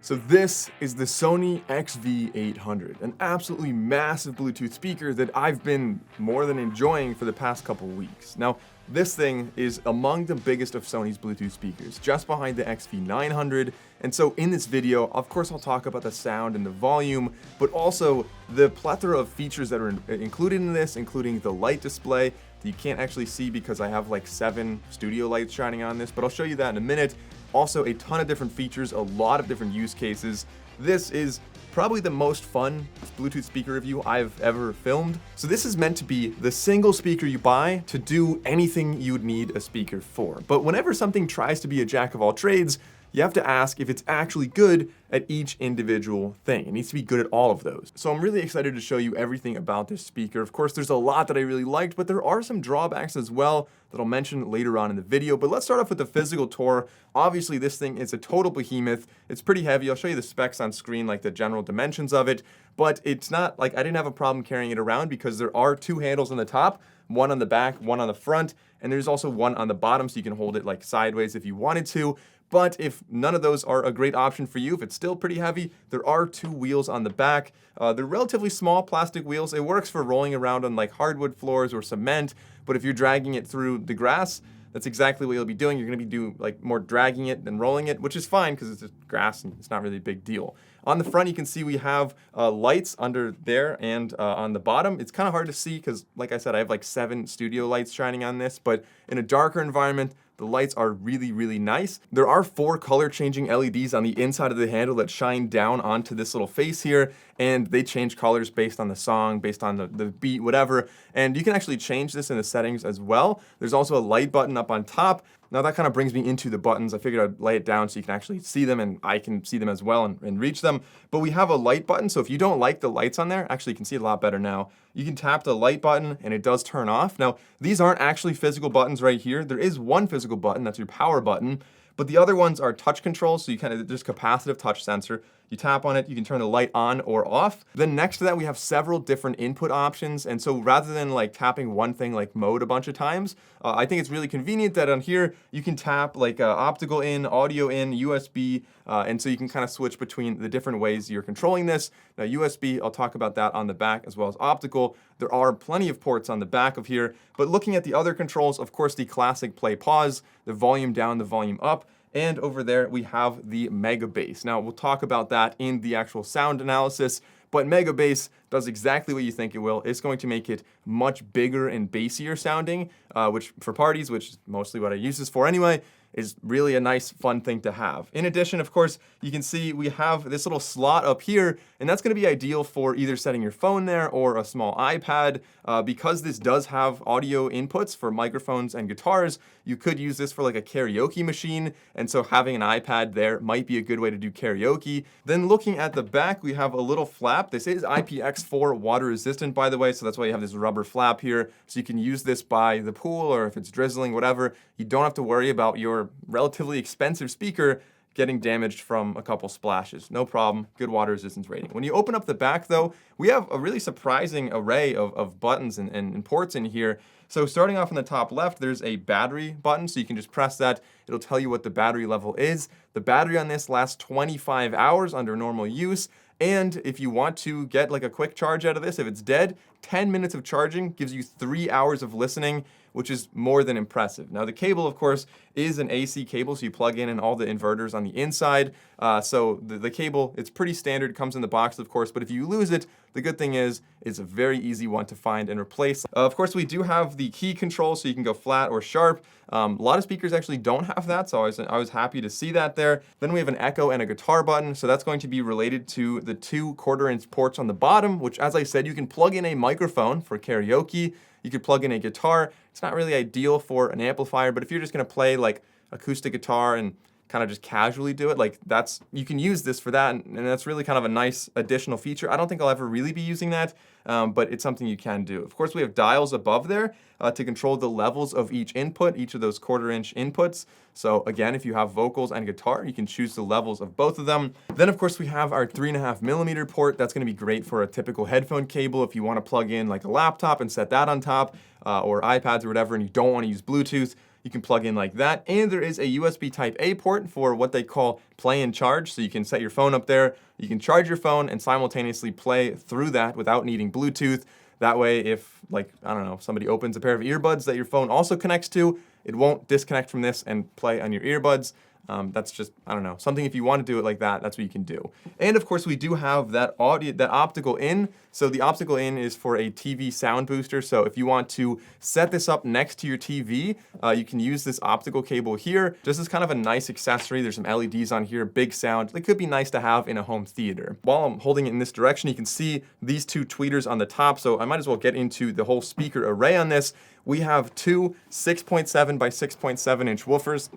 So this is the Sony XV800, an absolutely massive Bluetooth speaker that I've been more than enjoying for the past couple weeks. Now, this thing is among the biggest of Sony's Bluetooth speakers, just behind the XV900, and so in this video, of course I'll talk about the sound and the volume, but also the plethora of features that are included in this, including the light display that you can't actually see because I have like 7 studio lights shining on this, but I'll show you that in a minute. Also, a ton of different features, a lot of different use cases. This is probably the most fun Bluetooth speaker review I've ever filmed. So this is meant to be the single speaker you buy to do anything you'd need a speaker for. But whenever something tries to be a jack of all trades, you have to ask if it's actually good at each individual thing. It needs to be good at all of those. So I'm really excited to show you everything about this speaker. Of course, there's a lot that I really liked, but there are some drawbacks as well that I'll mention later on in the video. But let's start off with the physical tour. Obviously, this thing is a total behemoth. It's pretty heavy. I'll show you the specs on screen, like the general dimensions of it, but it's not like I didn't have a problem carrying it around because there are 2 handles on the top, one on the back, one on the front, and there's also one on the bottom so you can hold it like sideways if you wanted to. But if none of those are a great option for you, if it's still pretty heavy, there are 2 wheels on the back. They're relatively small plastic wheels. It works for rolling around on like hardwood floors or cement, but if you're dragging it through the grass, that's exactly what you'll be doing. You're gonna be like more dragging it than rolling it, which is fine because it's just grass and it's not really a big deal. On the front, you can see we have lights under there and on the bottom. It's kind of hard to see because, like I said, I have like 7 studio lights shining on this, but in a darker environment, the lights are really, really nice. There are 4 color changing LEDs on the inside of the handle that shine down onto this little face here, and they change colors based on the song, based on the beat, whatever. And you can actually change this in the settings as well. There's also a light button up on top. Now that kind of brings me into the buttons. I figured I'd lay it down so you can actually see them and I can see them as well and reach them. But we have a light button, so if you don't like the lights on there, actually you can see it a lot better now. You can tap the light button and it does turn off. Now, these aren't actually physical buttons right here. There is one physical button, that's your power button, but the other ones are touch controls, so you there's capacitive touch sensor. You tap on it, you can turn the light on or off. Then next to that, we have several different input options. And so rather than like tapping one thing like mode a bunch of times, I think it's really convenient that on here, you can tap like optical in, audio in, USB, and so you can kind of switch between the different ways you're controlling this. Now USB, I'll talk about that on the back as well as optical. There are plenty of ports on the back of here, but looking at the other controls, of course, the classic play pause, the volume down, the volume up, and over there we have the Mega Bass. Now we'll talk about that in the actual sound analysis, but Mega Bass does exactly what you think it will. It's going to make it much bigger and bassier sounding, which for parties, which is mostly what I use this for anyway, is really a nice, fun thing to have. In addition, of course, you can see we have this little slot up here, and that's gonna be ideal for either setting your phone there or a small iPad. Because this does have audio inputs for microphones and guitars, you could use this for like a karaoke machine, and so having an iPad there might be a good way to do karaoke. Then looking at the back, we have a little flap. This is IPX4 water resistant, by the way, so that's why you have this rubber flap here, so you can use this by the pool or if it's drizzling, whatever. You don't have to worry about your relatively expensive speaker getting damaged from a couple splashes. No problem, good water resistance rating. When you open up the back though, we have a really surprising array of buttons and ports in here. So starting off in the top left, there's a battery button, so you can just press that. It'll tell you what the battery level is. The battery on this lasts 25 hours under normal use. And if you want to get like a quick charge out of this, if it's dead, 10 minutes of charging gives you 3 hours of listening, which is more than impressive. Now the cable, of course, is an AC cable, so you plug in all the inverters on the inside. So the cable, it's pretty standard, comes in the box, of course, but if you lose it, the good thing is it's a very easy one to find and replace. Of course, we do have the key control, so you can go flat or sharp. A lot of speakers actually don't have that, so I was happy to see that there. Then we have an echo and a guitar button, so that's going to be related to the 2 1/4-inch ports on the bottom, which, as I said, you can plug in a microphone for karaoke. You could plug in a guitar. It's not really ideal for an amplifier, but if you're just gonna play like acoustic guitar and kind of just casually do it, like you can use this for that, and that's really kind of a nice additional feature. I don't think I'll ever really be using that, but it's something you can do. Of course, we have dials above there to control the levels of each input, each of those 1/4-inch inputs. So again, if you have vocals and guitar, you can choose the levels of both of them. Then of course we have our 3.5mm port. That's gonna be great for a typical headphone cable if you wanna plug in like a laptop and set that on top, or iPads or whatever, and you don't wanna use Bluetooth. you can plug in like that. And there is a USB Type A port for what they call play and charge. So you can set your phone up there, you can charge your phone and simultaneously play through that without needing Bluetooth. That way, if, like, I don't know, somebody opens a pair of earbuds that your phone also connects to, it won't disconnect from this and play on your earbuds. That's just, I don't know, something if you want to do it like that, that's what you can do. And of course, we do have that optical in. So the optical in is for a TV sound booster. So if you want to set this up next to your TV, you can use this optical cable here. Just as kind of a nice accessory. There's some LEDs on here, big sound. It could be nice to have in a home theater. While I'm holding it in this direction, you can see these two tweeters on the top. So I might as well get into the whole speaker array on this. We have two 6.7 by 6.7 inch woofers.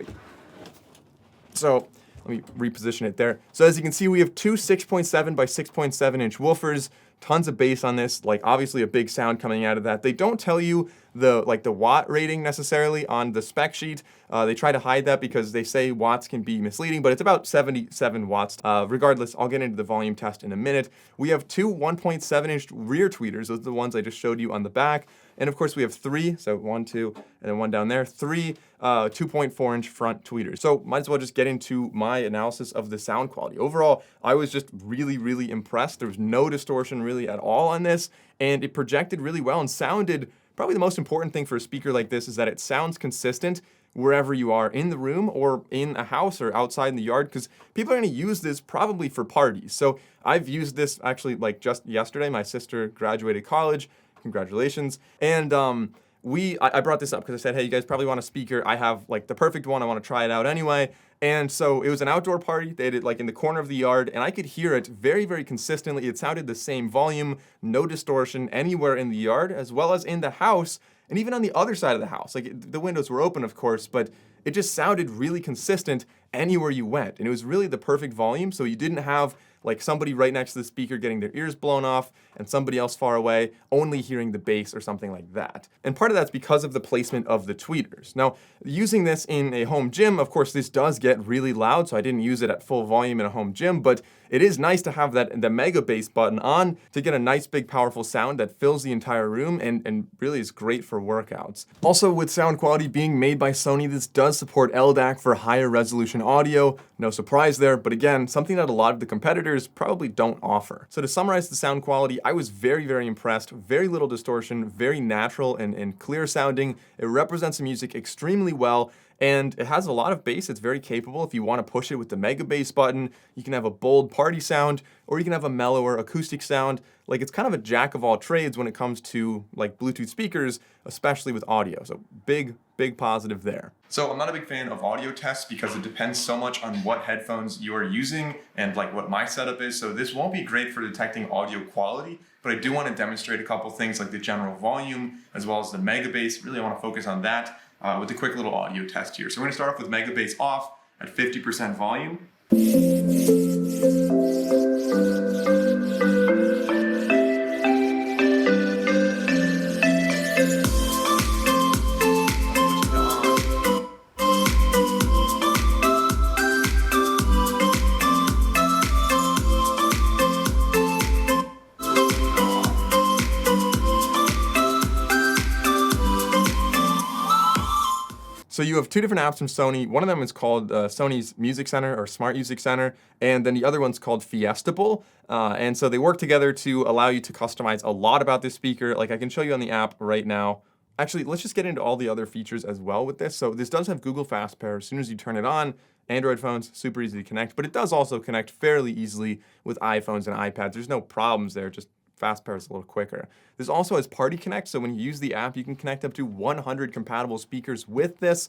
So let me reposition it there. So as you can see, we have two 6.7 by 6.7 inch woofers, tons of bass on this, like obviously a big sound coming out of that. They don't tell you the watt rating necessarily on the spec sheet. They try to hide that because they say watts can be misleading, but it's about 77 watts. Regardless, I'll get into the volume test in a minute. We have two 1.7 inch rear tweeters. Those are the ones I just showed you on the back. And of course we have three, so 1, 2, and then one down there, three 2.4 inch front tweeters. So might as well just get into my analysis of the sound quality. Overall, I was just really, really impressed. There was no distortion really at all on this, and it projected really well and sounded, probably the most important thing for a speaker like this is that it sounds consistent wherever you are in the room or in a house or outside in the yard, because people are going to use this probably for parties. So I've used this actually like just yesterday. My sister graduated college. Congratulations. And I brought this up because I said, hey, you guys probably want a speaker. I have like the perfect one. I want to try it out anyway. And so it was an outdoor party. They did it like in the corner of the yard, and I could hear it very, very consistently. It sounded the same volume, no distortion anywhere in the yard, as well as in the house, and even on the other side of the house. Like the windows were open, of course, but it just sounded really consistent anywhere you went. And it was really the perfect volume. So you didn't have like somebody right next to the speaker getting their ears blown off and somebody else far away only hearing the bass or something like that. And part of that's because of the placement of the tweeters. Now, using this in a home gym, of course, this does get really loud, so I didn't use it at full volume in a home gym, but it is nice to have the mega bass button on to get a nice, big, powerful sound that fills the entire room and really is great for workouts. Also, with sound quality being made by Sony, this does support LDAC for higher resolution audio. No surprise there, but again, something that a lot of the competitors probably don't offer. So to summarize the sound quality, I was very, very impressed. Very little distortion, very natural and clear sounding. It represents the music extremely well, and it has a lot of bass. It's very capable. If you want to push it with the mega bass button, you can have a bold party sound, or you can have a mellower acoustic sound. Like, it's kind of a jack of all trades when it comes to like Bluetooth speakers, especially with audio. So big positive there. So I'm not a big fan of audio tests because it depends so much on what headphones you are using and like what my setup is. So this won't be great for detecting audio quality, but I do want to demonstrate a couple things like the general volume as well as the mega bass. Really, I want to focus on that with a quick little audio test here. So we're going to start off with mega bass off at 50% volume. So you have two different apps from Sony. One of them is called Sony's Music Center or Smart Music Center, and then the other one's called Fiestable. And so they work together to allow you to customize a lot about this speaker. Like I can show you on the app right now. Actually, let's just get into all the other features as well with this. So this does have Google Fast Pair. As soon as you turn it on, Android phones, super easy to connect, but it does also connect fairly easily with iPhones and iPads. There's no problems there, just Fast Pair is a little quicker. This also has Party Connect, so when you use the app, you can connect up to 100 compatible speakers with this.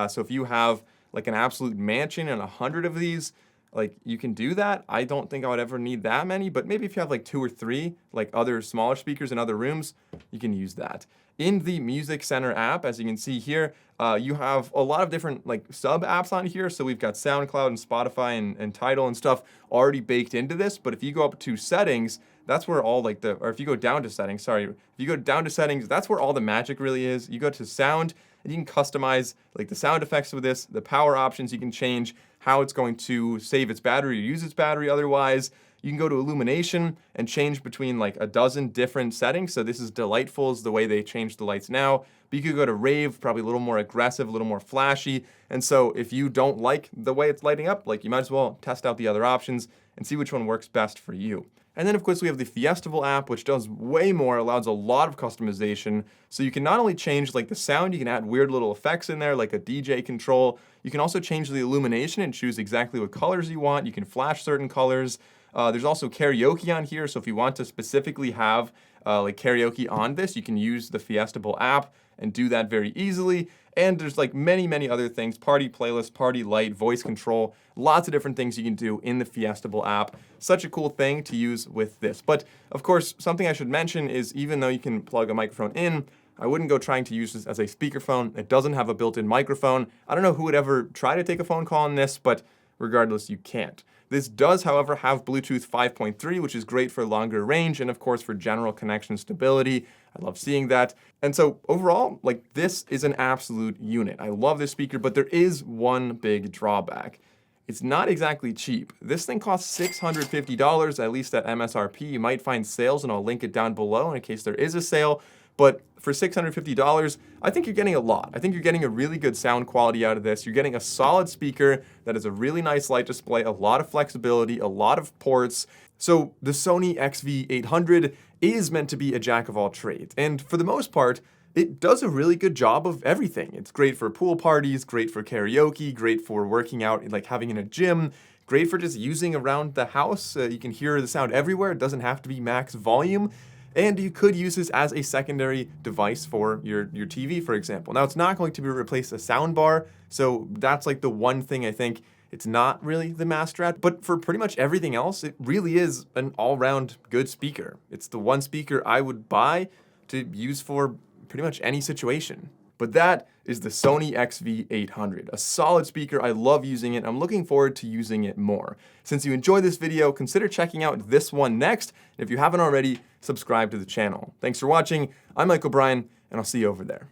So if you have like an absolute mansion and 100 of these, like you can do that. I don't think I would ever need that many, but maybe if you have like 2 or 3, like other smaller speakers in other rooms, you can use that. In the Music Center app, as you can see here, you have a lot of different like sub apps on here. So we've got SoundCloud and Spotify and Tidal and stuff already baked into this. But if you go up to settings, that's where all like or if you go down to settings, if you go down to settings, that's where all the magic really is. You go to sound and you can customize like the sound effects with this, the power options, you can change how it's going to save its battery or use its battery otherwise. You can go to illumination and change between like a dozen different settings. So this is delightful is the way they change the lights now. But you could go to rave, probably a little more aggressive, a little more flashy. And so if you don't like the way it's lighting up, like you might as well test out the other options and see which one works best for you. And then of course we have the Fiestable app, which does way more, allows a lot of customization. So you can not only change like the sound, you can add weird little effects in there, like a DJ control. You can also change the illumination and choose exactly what colors you want. You can flash certain colors. There's also karaoke on here. So if you want to specifically have like karaoke on this, you can use the Fiestable app and do that very easily. And there's like many other things, party playlist, party light, voice control, lots of different things you can do in the Fiestable app. Such a cool thing to use with this. But of course, something I should mention is even though you can plug a microphone in, I wouldn't go trying to use this as a speakerphone. It doesn't have a built-in microphone. I don't know who would ever try to take a phone call on this, but regardless, you can't. This does, however, have Bluetooth 5.3, which is great for longer range and of course for general connection stability. I love seeing that. And so overall, like this is an absolute unit. I love this speaker, but there is one big drawback. It's not exactly cheap. This thing costs $650, at least at MSRP. You might find sales and I'll link it down below in case there is a sale. But for $650, I think you're getting a lot. I think you're getting a really good sound quality out of this. You're getting a solid speaker that has a really nice light display, a lot of flexibility, a lot of ports. So the Sony XV800 is meant to be a jack of all trades. And for the most part, it does a really good job of everything. It's great for pool parties, great for karaoke, great for working out, like having in a gym, great for just using around the house. You can hear the sound everywhere. It doesn't have to be max volume. And you could use this as a secondary device for your TV, for example. Now, it's not going to replace a sound bar, so that's like the one thing I think it's not really the master at. But for pretty much everything else, it really is an all-round good speaker. It's the one speaker I would buy to use for pretty much any situation. But that is the Sony XV800, a solid speaker. I love using it. I'm looking forward to using it more. Since you enjoyed this video, consider checking out this one next. And if you haven't already, subscribe to the channel. Thanks for watching. I'm Michael Bryan, and I'll see you over there.